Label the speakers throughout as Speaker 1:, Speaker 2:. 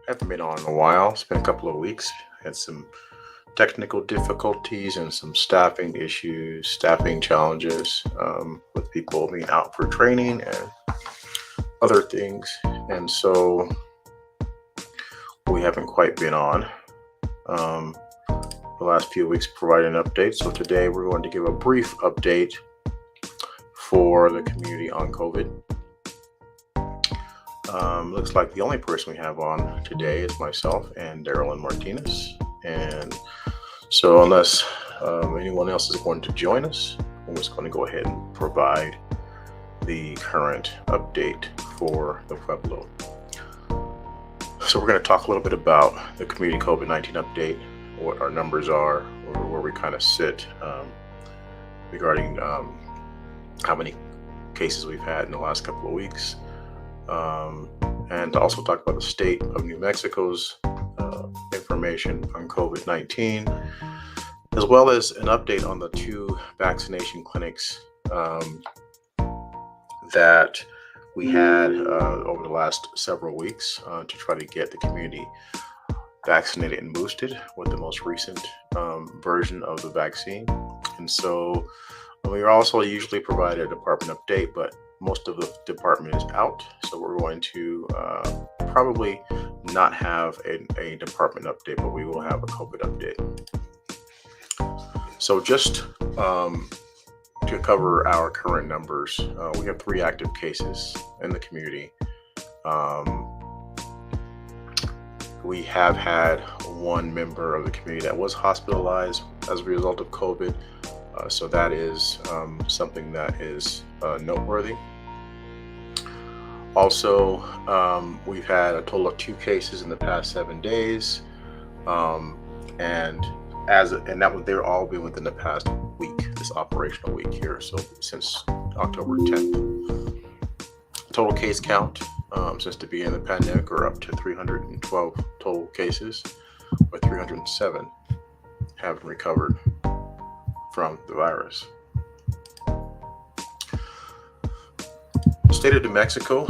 Speaker 1: Haven't been on in a while. It's been a couple of weeks. Had some technical difficulties and some staffing issues, staffing challenges with people being out for training and other things. And so we haven't quite been on um, the last few weeks providing an update. So today we're going to give a brief update for the community on COVID. Looks like the only person we have on today is myself and Daryl Martinez. And so, unless anyone else is going to join us, I'm just going to go ahead and provide the current update for the Pueblo. So, we're going to talk a little bit about the community COVID-19 update, what our numbers are, or where we kind of sit regarding how many cases we've had in the last couple of weeks. And to also talk about the state of New Mexico's information on COVID-19, as well as an update on the 2 vaccination clinics that we had over the last several weeks to try to get the community vaccinated and boosted with the most recent version of the vaccine. And so we are also usually provide a department update, but most of the department is out, so we're going to probably not have a department update, but we will have a COVID update. So just to cover our current numbers, we have 3 active cases in the community. We have had 1 member of the community that was hospitalized as a result of COVID. So that is something that is noteworthy. Also, we've had a total of 2 cases in the past 7 days, and they're all been within the past week, this operational week here. So since October 10th, total case count since the beginning of the pandemic are up to 312 total cases, but 307 have recovered from the virus. State of New Mexico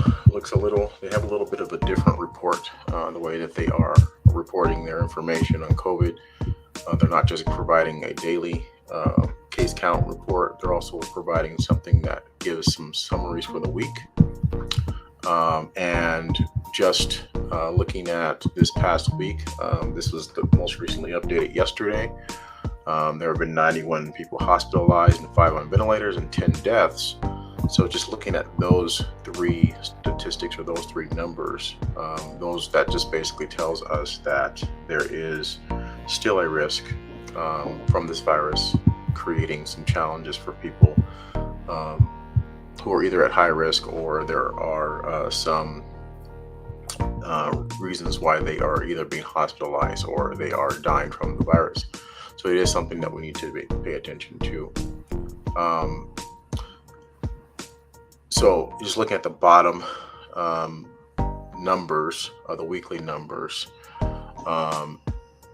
Speaker 1: they have a little bit of a different report, the way that they are reporting their information on COVID. They're not just providing a daily case count report, they're also providing something that gives some summaries for the week. And just looking at this past week, this was the most recently updated yesterday. There have been 91 people hospitalized and 5 on ventilators and 10 deaths. So just looking at those 3 statistics or those 3 numbers, that just basically tells us that there is still a risk from this virus, creating some challenges for people who are either at high risk, or there are some reasons why they are either being hospitalized or they are dying from the virus. So it is something that we need to pay attention to. So just looking at the bottom numbers, the weekly numbers,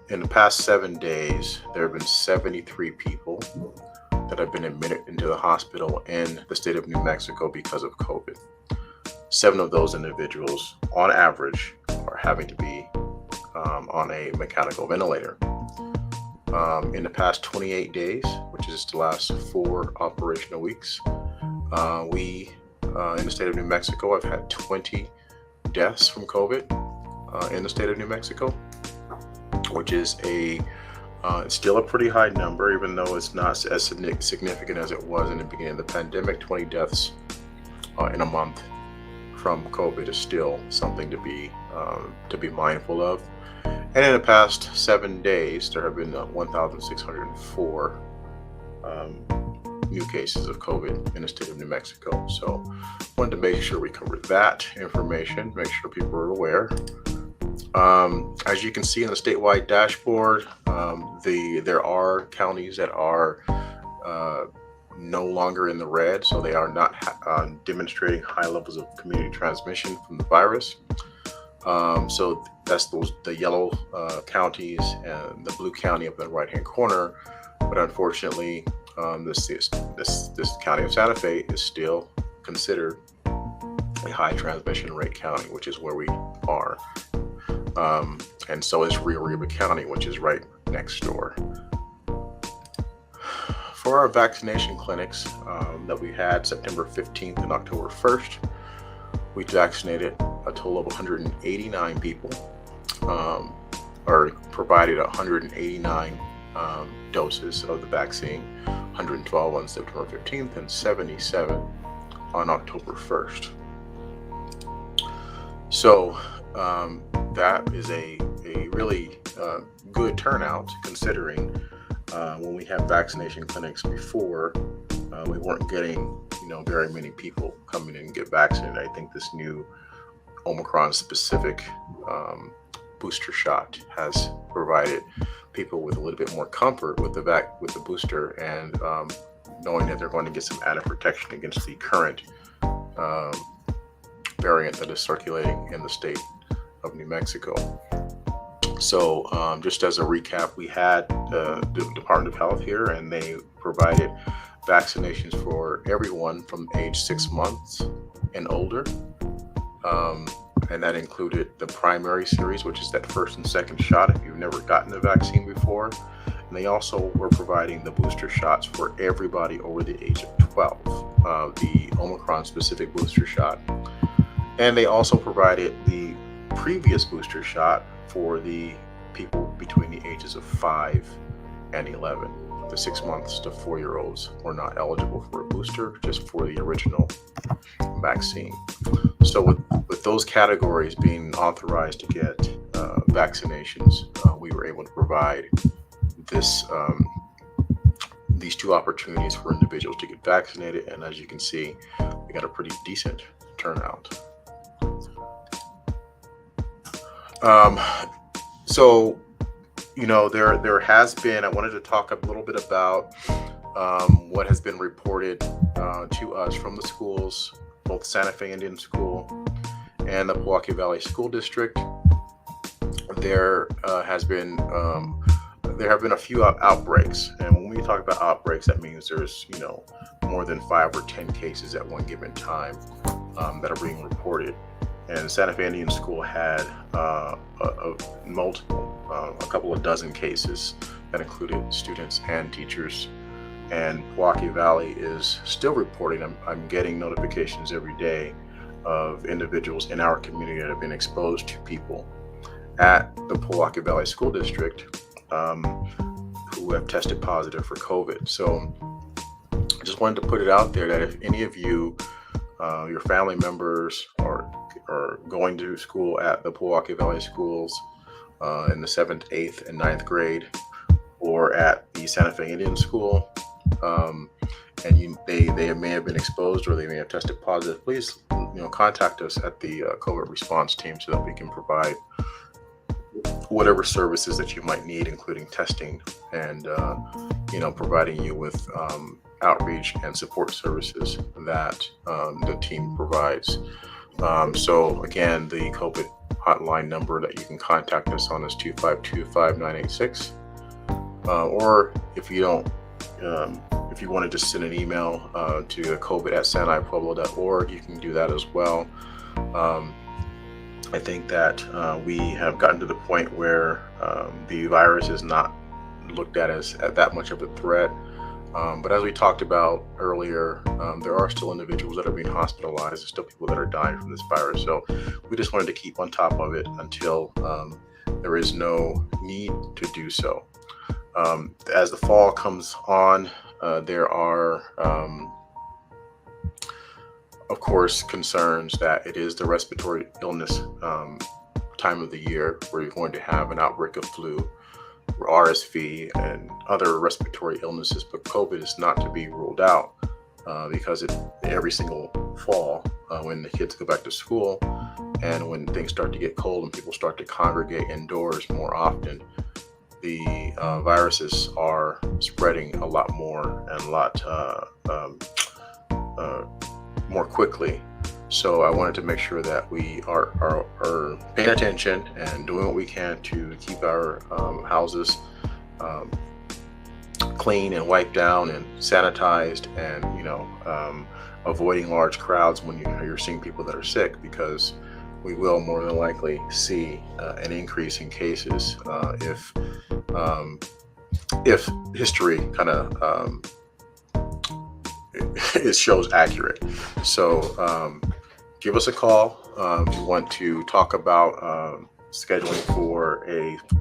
Speaker 1: in the past 7 days, there have been 73 people that have been admitted into the hospital in the state of New Mexico because of COVID. 7 of those individuals, on average, are having to be on a mechanical ventilator. In the past 28 days, which is the last 4 operational weeks, we in the state of New Mexico have had 20 deaths from COVID in the state of New Mexico, which is it's still a pretty high number, even though it's not as significant as it was in the beginning of the pandemic. 20 deaths in a month from COVID is still something to be mindful of. And in the past 7 days, there have been 1,604 new cases of COVID in the state of New Mexico. So I wanted to make sure we covered that information, make sure people are aware. As you can see in the statewide dashboard, there are counties that are no longer in the red, so they are not demonstrating high levels of community transmission from the virus. So that's the yellow counties and the blue county up in the right-hand corner. But unfortunately, this county of Santa Fe is still considered a high transmission rate county, which is where we are. and so is Rio Arriba County, which is right next door. For our vaccination clinics that we had September 15th and October 1st, we vaccinated a total of 189 people, or provided 189 doses of the vaccine, 112 on September 15th and 77 on October 1st. So that is a really good turnout, considering when we had vaccination clinics before, we weren't getting very many people coming in and get vaccinated. I think this new Omicron specific booster shot has provided people with a little bit more comfort with the booster, and knowing that they're going to get some added protection against the current variant that is circulating in the state of New Mexico. So just as a recap, we had the Department of Health here, and they provided vaccinations for everyone from age 6 months and older. And that included the primary series, which is that first and second shot if you've never gotten the vaccine before. And they also were providing the booster shots for everybody over the age of 12, the Omicron specific booster shot. And they also provided the previous booster shot for the people between the ages of 5 and 11. The 6 months to 4-year-olds were not eligible for a booster, just for the original vaccine. So with those categories being authorized to get vaccinations, we were able to provide these two opportunities for individuals to get vaccinated. And as you can see, we got a pretty decent turnout. So there has been, I wanted to talk a little bit about what has been reported to us from the schools, both Santa Fe Indian School and the Milwaukee Valley School District. There have been a few outbreaks, and when we talk about outbreaks, that means there's more than 5 or 10 cases at one given time that are being reported. And Santa Fe Indian School had a couple of dozen cases that included students and teachers. And Milwaukee Valley is still reporting. I'm getting notifications every day of individuals in our community that have been exposed to people at the Milwaukee Valley School District who have tested positive for COVID. So I just wanted to put it out there that if any of you, your family members, are going to school at the Milwaukee Valley schools in the 7th, 8th, and 9th grade, or at the Santa Fe Indian School, and they may have been exposed or they may have tested positive, please contact us at the COVID response team so that we can provide whatever services that you might need, including testing and providing you with outreach and support services that the team provides. So again, the COVID hotline number that you can contact us on is 252-5986. Or if you want to just send an email to covid@sanaipueblo.org, you can do that as well. I think that we have gotten to the point where the virus is not looked at as that much of a threat. But as we talked about earlier, there are still individuals that are being hospitalized. There's still people that are dying from this virus. So we just wanted to keep on top of it until there is no need to do so. As the fall comes on, there are, of course, concerns that it is the respiratory illness time of the year where you're going to have an outbreak of flu, RSV, and other respiratory illnesses, but COVID is not to be ruled out because every single fall, when the kids go back to school and when things start to get cold and people start to congregate indoors more often, the viruses are spreading a lot more and a lot more quickly. So I wanted to make sure that we are paying attention and doing what we can to keep our houses clean and wiped down and sanitized, and avoiding large crowds when you're seeing people that are sick, because we will more than likely see an increase in cases um, if history kind of it shows accurate. So give us a call if you want to talk about scheduling for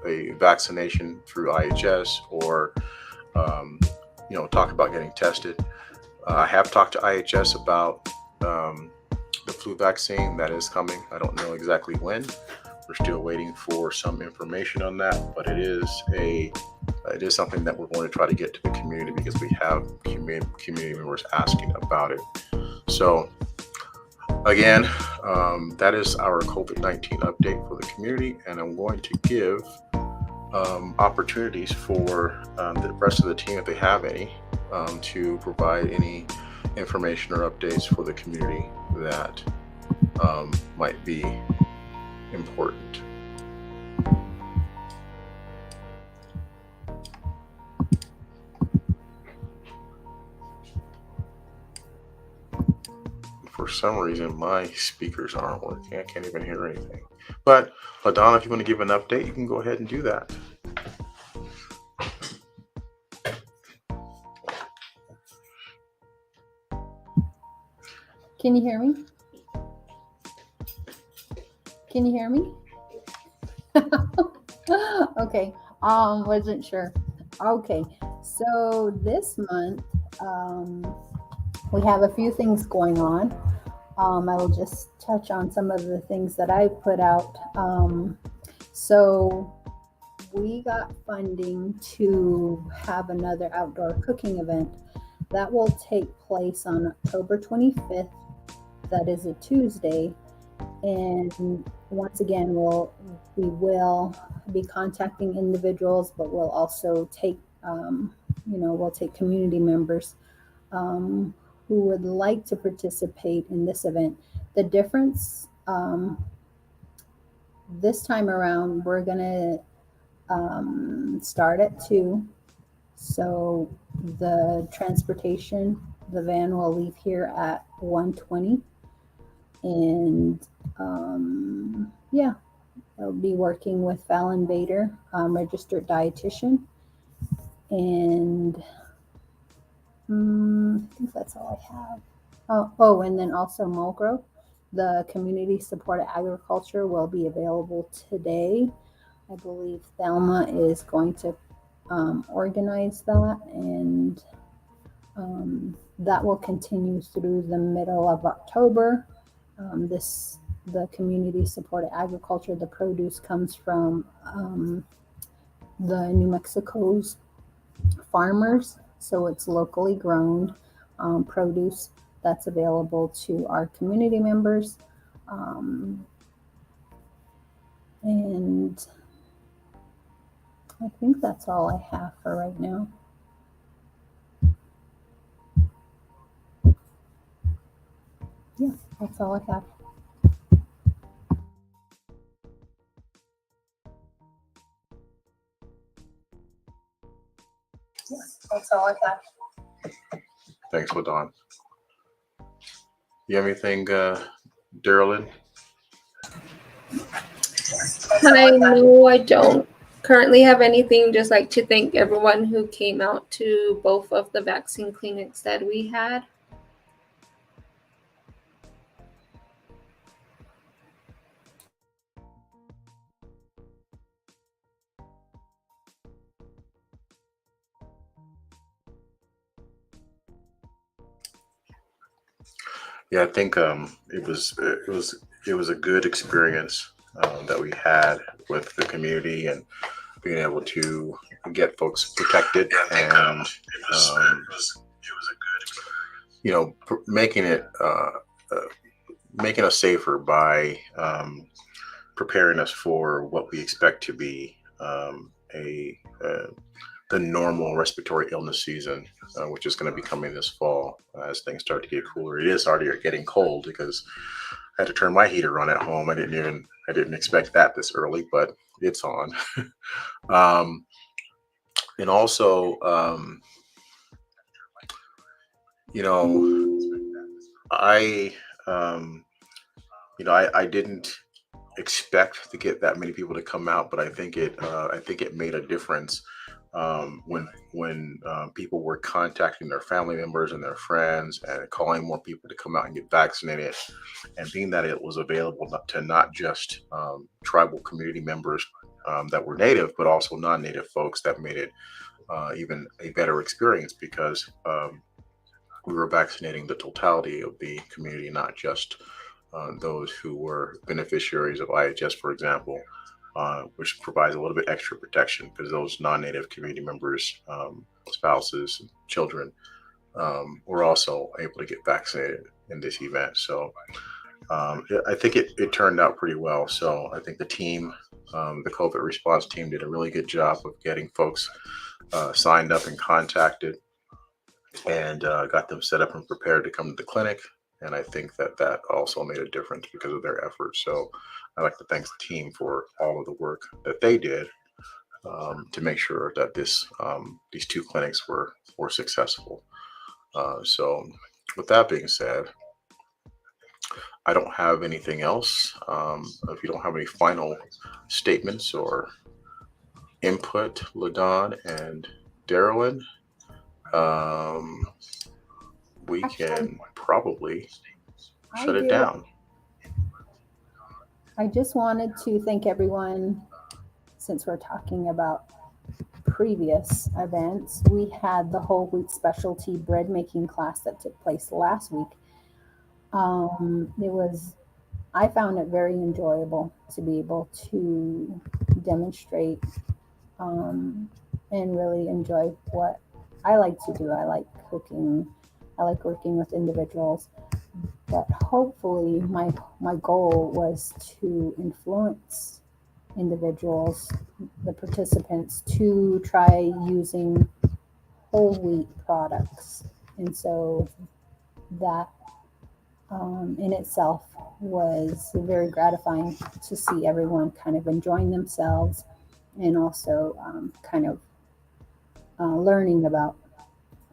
Speaker 1: a vaccination through IHS, or um, talk about getting tested. I have talked to IHS about um, the flu vaccine that is coming. I don't know exactly when. We're still waiting for some information on that, but it is something that we're going to try to get to the community, because we have community members asking about it. So again, that is our COVID-19 update for the community, and I'm going to give opportunities for the rest of the team, if they have any, to provide any information or updates for the community that might be important. For some reason, my speakers aren't working. I can't even hear anything. But LaDonna, if you want to give an update, you can go ahead and do that.
Speaker 2: Can you hear me? Can you hear me? Okay. Wasn't sure. Okay. So this month, we have a few things going on. I will just touch on some of the things that I put out. So we got funding to have another outdoor cooking event that will take place on October 25th. That is a Tuesday. And once again, we will be contacting individuals, but we'll also take, we'll take community members who would like to participate in this event. The difference this time around, we're gonna start at 2. So the transportation, the van will leave here at 1:20. And yeah, I'll be working with Fallon Bader, registered dietitian. And I think that's all I have. Oh, and then also Mulgrove, the community supported agriculture, will be available today. I believe Thelma is going to organize that, and that will continue through the middle of October. The community supported agriculture, the produce comes from the New Mexico's farmers, so it's locally grown produce that's available to our community members. And I think that's all I have for right now. Yeah, that's all I have. Yeah, that's all I have.
Speaker 1: Thanks, LaDonna. You have anything, Darylyn?
Speaker 3: Hi, no, I don't currently have anything. Just like to thank everyone who came out to both of the vaccine clinics that we had.
Speaker 1: Yeah, I think it was a good experience that we had with the community, and being able to get folks protected, and making it making us safer by preparing us for what we expect to be the normal respiratory illness season, which is going to be coming this fall as things start to get cooler. It is already getting cold, because I had to turn my heater on at home. I didn't expect that this early, but it's on. And also, I I didn't expect to get that many people to come out, but I think it made a difference when people were contacting their family members and their friends and calling more people to come out and get vaccinated, and being that it was available to not just tribal community members that were native, but also non-native folks, that made it even a better experience because we were vaccinating the totality of the community, not just those who were beneficiaries of IHS, for example, which provides a little bit extra protection because those non-native community members, spouses, children, were also able to get vaccinated in this event. So I think it turned out pretty well. So I think the team, the COVID response team, did a really good job of getting folks signed up and contacted, and got them set up and prepared to come to the clinic. And I think that also made a difference because of their efforts. So I'd like to thank the team for all of the work that they did to make sure that these two clinics were successful. So with that being said, I don't have anything else. If you don't have any final statements or input, Ladon and Darylyn, um, we
Speaker 2: Actually,
Speaker 1: can probably
Speaker 2: I
Speaker 1: shut it
Speaker 2: do.
Speaker 1: down.
Speaker 2: I just wanted to thank everyone, since we're talking about previous events. We had the whole wheat specialty bread making class that took place last week. It was, I found it very enjoyable to be able to demonstrate and really enjoy what I like to do. I like cooking. I like working with individuals. But hopefully, my goal was to influence individuals, the participants, to try using whole wheat products. And so that in itself was very gratifying to see everyone kind of enjoying themselves and also kind of learning about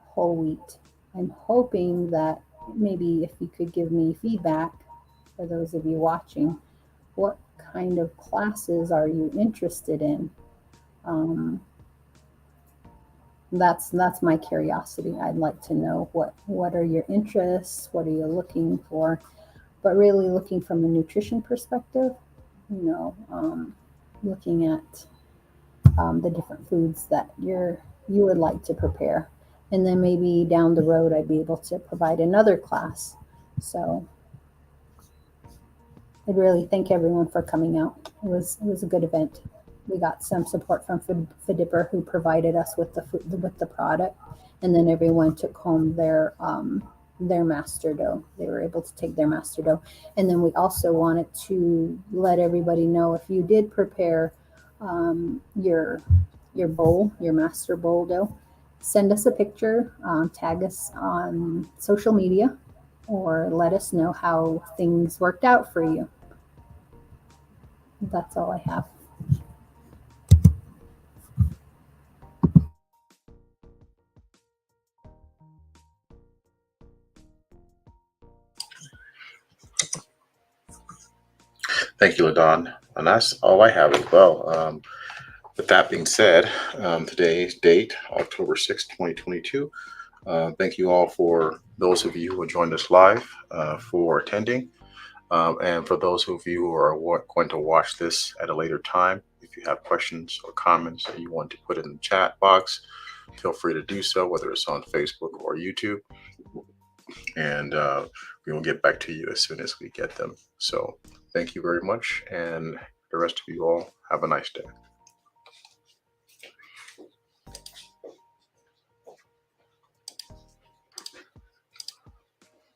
Speaker 2: whole wheat. I'm hoping that maybe if you could give me feedback for those of you watching, what kind of classes are you interested in? Um, that's my curiosity. I'd like to know what are your interests, what are you looking for, but really looking from a nutrition perspective. You know, looking at the different foods that you would like to prepare, and then maybe down the road I'd be able to provide another class. So I'd really thank everyone for coming out. It was a good event. We got some support from Fidipper, who provided us with the product, and then everyone took home their master dough. They were able to take their master dough, and then we also wanted to let everybody know, if you did prepare your bowl, your master bowl dough, send us a picture, tag us on social media, or let us know how things worked out for you. That's all I have.
Speaker 1: Thank you, Ladon. And that's all I have as well. With that being said, today's date, October 6th, 2022. Thank you all, for those of you who joined us live, for attending. And for those of you who are going to watch this at a later time, if you have questions or comments that you want to put in the chat box, feel free to do so, whether it's on Facebook or YouTube. And we will get back to you as soon as we get them. So thank you very much. And the rest of you all, have a nice day.